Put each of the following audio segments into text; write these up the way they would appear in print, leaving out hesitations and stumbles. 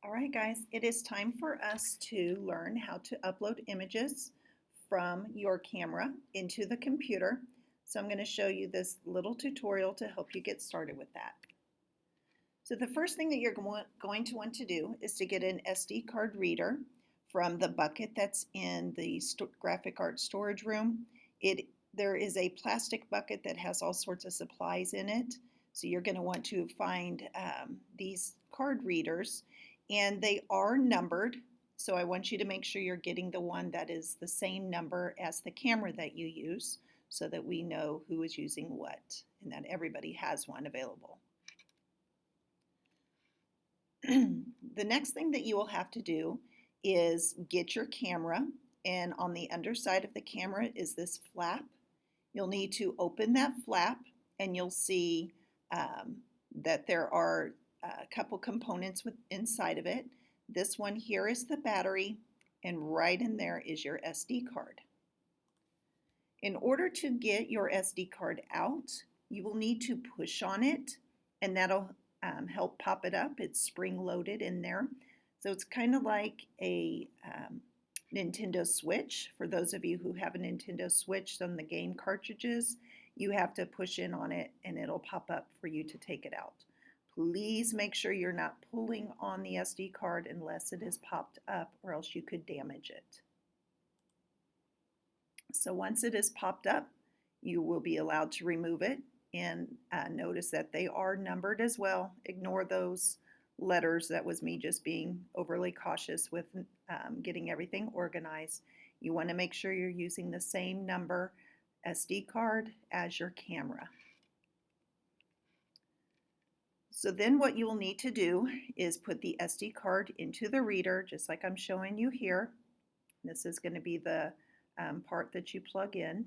All right, guys, it is time for us to learn how to upload images from your camera into the computer. So I'm going to show you this little tutorial to help you get started with that. So the first thing that you're going to want to do is to get an SD card reader from the bucket that's in the graphic art storage room. There is a plastic bucket that has all sorts of supplies in it. So you're going to want to find these card readers, and they are numbered. So I want you to make sure you're getting the one that is the same number as the camera that you use so that we know who is using what and that everybody has one available. The next thing that you will have to do is get your camera, and on the underside of the camera is this flap. You'll need to open that flap, and you'll see that there are a couple components inside of it. This one here is the battery, and right in there is your SD card. In order to get your SD card out, you will need to push on it, and that'll help pop it up. It's spring-loaded in there. So it's kind of like a Nintendo Switch. For those of you who have a Nintendo Switch on the game cartridges, you have to push in on it and it'll pop up for you to take it out. Please make sure you're not pulling on the SD card unless it is popped up, or else you could damage it. So once it is popped up, you will be allowed to remove it, and notice that they are numbered as well. Ignore those letters. That was me just being overly cautious with getting everything organized. You want to make sure you're using the same number SD card as your camera. So then what you will need to do is put the SD card into the reader, just like I'm showing you here. This is going to be the part that you plug in.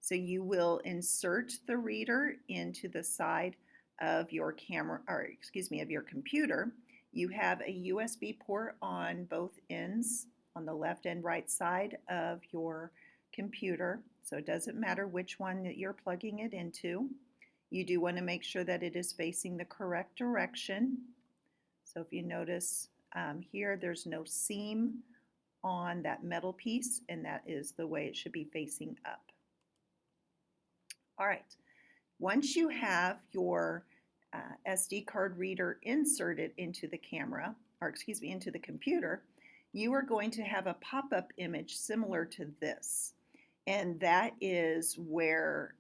So you will insert the reader into the side of your camera, or excuse me, of your computer. You have a USB port on both ends, on the left and right side of your computer. So it doesn't matter which one that you're plugging it into. You do want to make sure that it is facing the correct direction. So if you notice here, there's no seam on that metal piece, and that is the way it should be facing up. All right, once you have your SD card reader inserted into the camera, or excuse me, into the computer, you are going to have a pop-up image similar to this. And that is where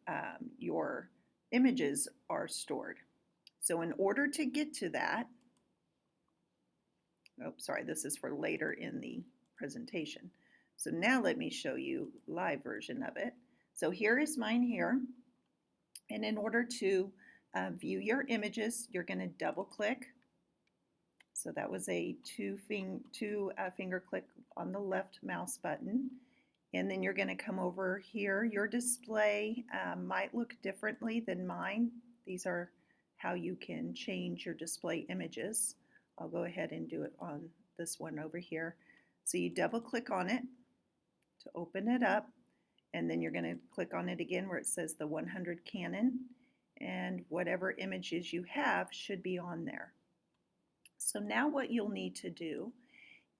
your images are stored. So in order to get to that, oh, sorry, this is for later in the presentation. So now let me show you live version of it. So here is mine here. And in order to view your images, you're going to double click. So that was a two finger click on the left mouse button. And then you're going to come over here. Your display might look differently than mine. These are how you can change your display images. I'll go ahead and do it on this one over here. So you double click on it to open it up, and then you're going to click on it again where it says the 100 Canon, and whatever images you have should be on there. So now what you'll need to do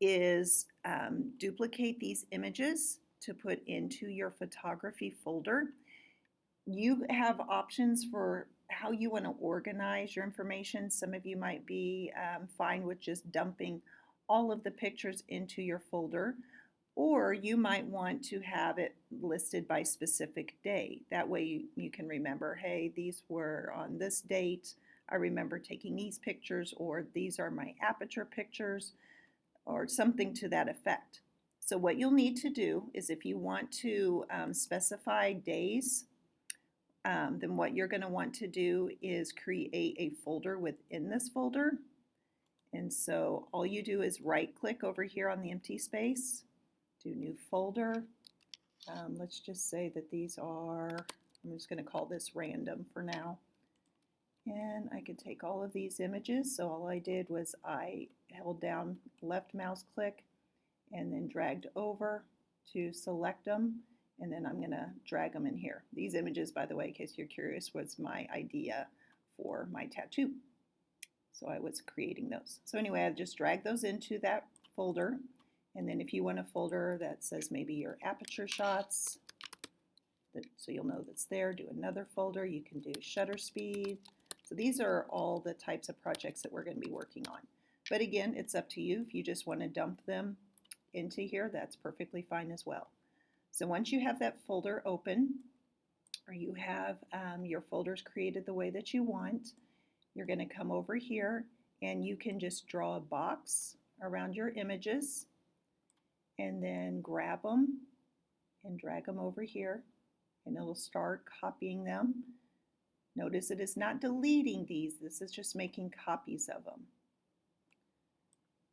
is duplicate these images to put into your photography folder. You have options for how you want to organize your information. Some of you might be fine with just dumping all of the pictures into your folder, or you might want to have it listed by specific day. That way you can remember, hey, these were on this date. I remember taking these pictures, or these are my aperture pictures, or something to that effect. So what you'll need to do is, if you want to specify days, then what you're going to want to do is create a folder within this folder. And so all you do is right click over here on the empty space, do new folder. Let's just say that these are, I'm just going to call this random for now. And I can take all of these images. So all I did was I held down left mouse click and then dragged over to select them. And then I'm going to drag them in here. These images, by the way, in case you're curious, was my idea for my tattoo. So I was creating those. So anyway, I just drag those into that folder. And then if you want a folder that says maybe your aperture shots, so you'll know that's there, do another folder. You can do shutter speed. So these are all the types of projects that we're going to be working on. But again, it's up to you. If you just want to dump them into here, that's perfectly fine as well. So once you have that folder open, or you have your folders created the way that you want, you're going to come over here and you can just draw a box around your images and then grab them and drag them over here, and it'll start copying them. Notice it is not deleting these, this is just making copies of them.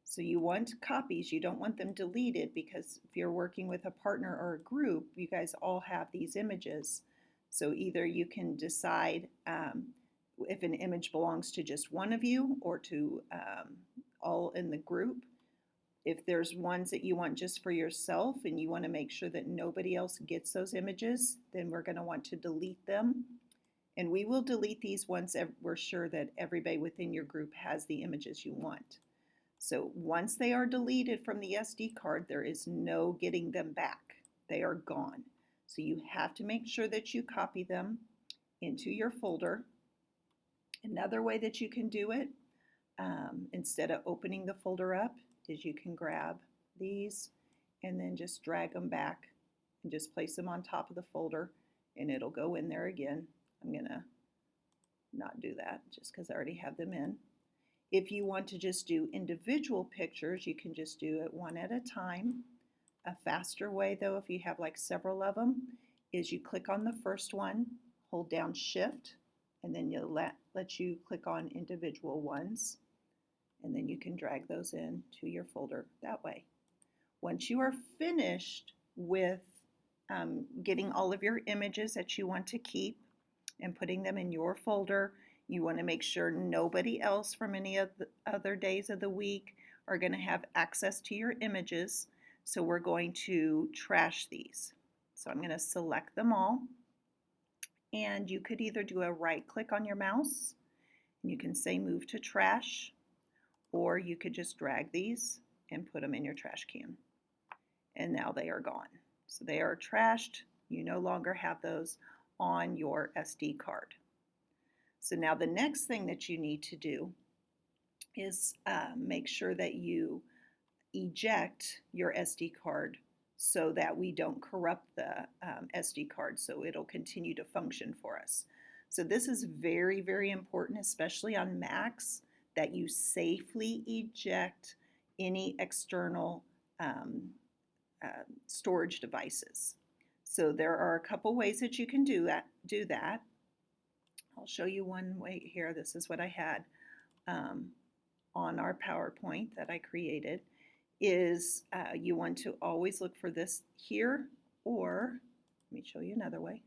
So you want copies, you don't want them deleted, because if you're working with a partner or a group, you guys all have these images. So either you can decide if an image belongs to just one of you or to all in the group. If there's ones that you want just for yourself and you want to make sure that nobody else gets those images, then we're going to want to delete them. And we will delete these once we're sure that everybody within your group has the images you want. So once they are deleted from the SD card, there is no getting them back. They are gone. So you have to make sure that you copy them into your folder. Another way that you can do it, instead of opening the folder up, is you can grab these and then just drag them back and just place them on top of the folder, and it'll go in there again. I'm going to not do that just because I already have them in. If you want to just do individual pictures, you can just do it one at a time. A faster way, though, if you have like several of them, is you click on the first one, hold down Shift, and then you'll let you click on individual ones, and then you can drag those in to your folder that way. Once you are finished with getting all of your images that you want to keep and putting them in your folder, you want to make sure nobody else from any of the other days of the week are going to have access to your images. So we're going to trash these. So I'm going to select them all. And you could either do a right click on your mouse, and you can say move to trash, or you could just drag these and put them in your trash can. And now they are gone. So they are trashed. You no longer have those on your SD card. So now the next thing that you need to do is make sure that you eject your SD card so that we don't corrupt the SD card, so it'll continue to function for us. So this is very, very important, especially on Macs, that you safely eject any external storage devices. So there are a couple ways that you can do that. I'll show you one way here. This is what I had on our PowerPoint that I created. Is you want to always look for this here, or let me show you another way.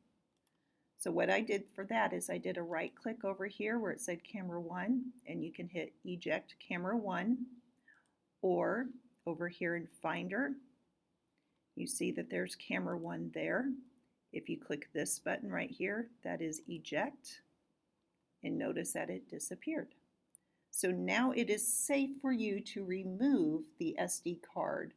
So what I did for that is I did a right click over here where it said camera 1, and you can hit eject camera 1, or over here in Finder, you see that there's camera 1 there. If you click this button right here, that is eject, and notice that it disappeared. So now it is safe for you to remove the SD card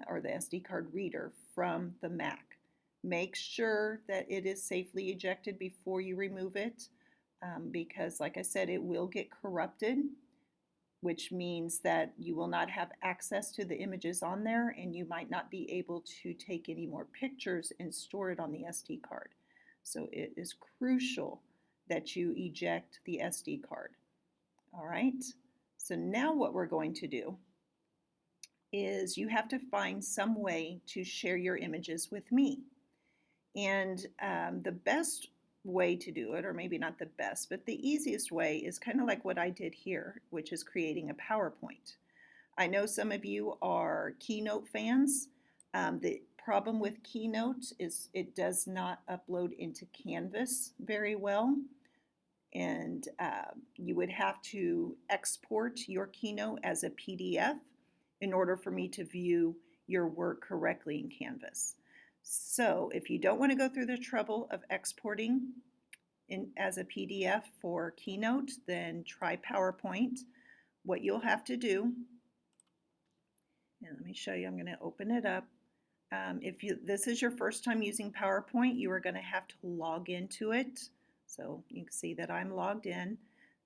or the SD card reader from the Mac. Make sure that it is safely ejected before you remove it, because like I said, it will get corrupted, which means that you will not have access to the images on there, and you might not be able to take any more pictures and store it on the SD card. So it is crucial that you eject the SD card. All right, so now what we're going to do is you have to find some way to share your images with me. And the best way to do it, or maybe not the best, but the easiest way is kind of like what I did here, which is creating a PowerPoint. I know some of you are Keynote fans. The problem with Keynote is it does not upload into Canvas very well. And you would have to export your Keynote as a PDF in order for me to view your work correctly in Canvas. So if you don't want to go through the trouble of exporting as a PDF for Keynote, then try PowerPoint. What you'll have to do, and let me show you, I'm going to open it up. If this is your first time using PowerPoint, you are going to have to log into it. So you can see that I'm logged in.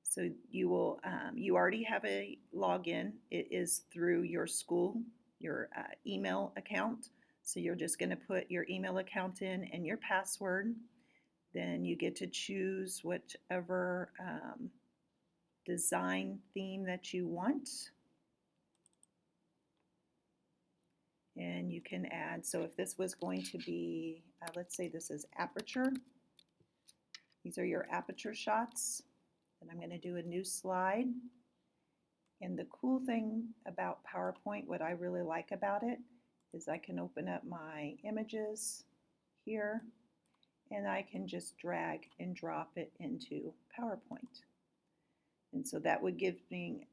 So you will, you already have a login. It is through your school, your email account. So you're just going to put your email account in and your password. Then you get to choose whichever design theme that you want. And you can add, so if this was going to be, let's say this is aperture. These are your aperture shots. And I'm going to do a new slide. And the cool thing about PowerPoint, what I really like about it, is I can open up my images here, and I can just drag and drop it into PowerPoint. And so that would give me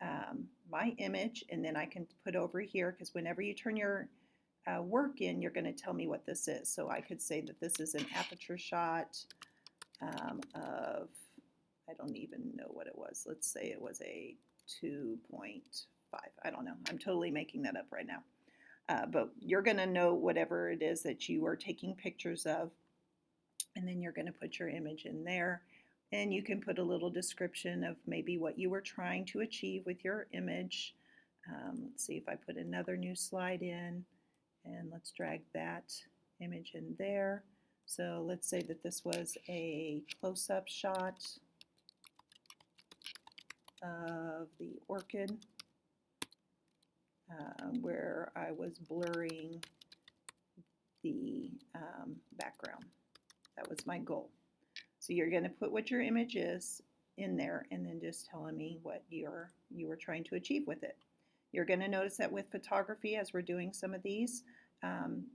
my image, and then I can put over here, because whenever you turn your work in, you're going to tell me what this is. So I could say that this is an aperture shot of, I don't even know what it was. Let's say it was a 2.5. I don't know. I'm totally making that up right now. But you're going to know whatever it is that you are taking pictures of, and then you're going to put your image in there. And you can put a little description of maybe what you were trying to achieve with your image. Let's see if I put another new slide in, and let's drag that image in there. So let's say that this was a close-up shot of the orchid where I was blurring the background. That was my goal. So you're going to put what your image is in there, and then just telling me what you were trying to achieve with it. You're going to notice that with photography, as we're doing some of these,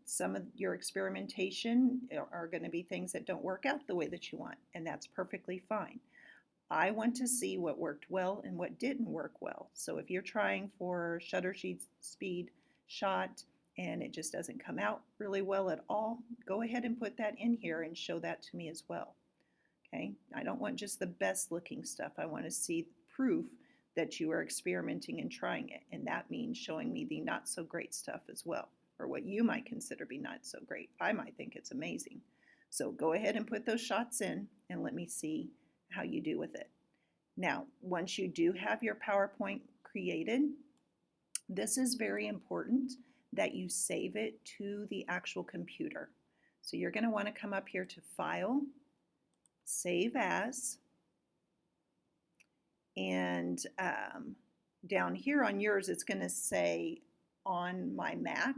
some of your experimentation are going to be things that don't work out the way that you want, and that's perfectly fine. I want to see what worked well and what didn't work well. So if you're trying for shutter speed shot and it just doesn't come out really well at all, go ahead and put that in here and show that to me as well. Okay, I don't want just the best looking stuff. I want to see proof that you are experimenting and trying it, and that means showing me the not so great stuff as well, or what you might consider be not so great. I might think it's amazing. So go ahead and put those shots in and let me see how you do with it. Now, once you do have your PowerPoint created, this is very important that you save it to the actual computer. So you're going to want to come up here to File, Save As, and down here on yours it's going to say On My Mac,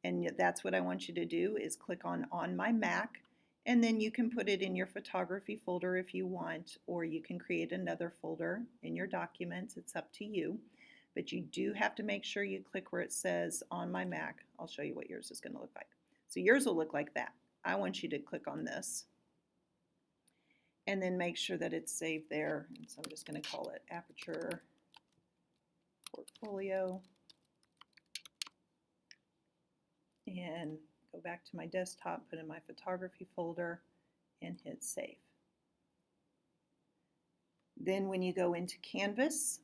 and that's what I want you to do, is click on My Mac, and then you can put it in your photography folder if you want, or you can create another folder in your documents. It's up to you. But you do have to make sure you click where it says On My Mac. I'll show you what yours is going to look like. So yours will look like that. I want you to click on this and then make sure that it's saved there. And so I'm just going to call it Aperture Portfolio. And go back to my desktop, put in my photography folder, and hit save. Then when you go into Canvas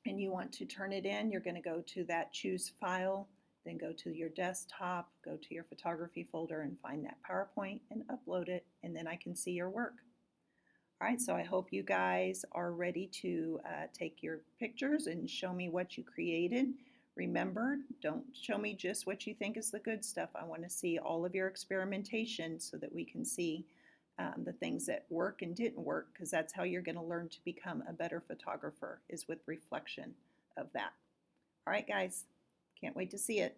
and you want to turn it in, you're going to go to that Choose File, then go to your desktop, go to your photography folder and find that PowerPoint and upload it, and then I can see your work. All right, so I hope you guys are ready to take your pictures and show me what you created. Remember, don't show me just what you think is the good stuff. I want to see all of your experimentation so that we can see the things that work and didn't work, because that's how you're going to learn to become a better photographer, is with reflection of that. All right, guys, can't wait to see it.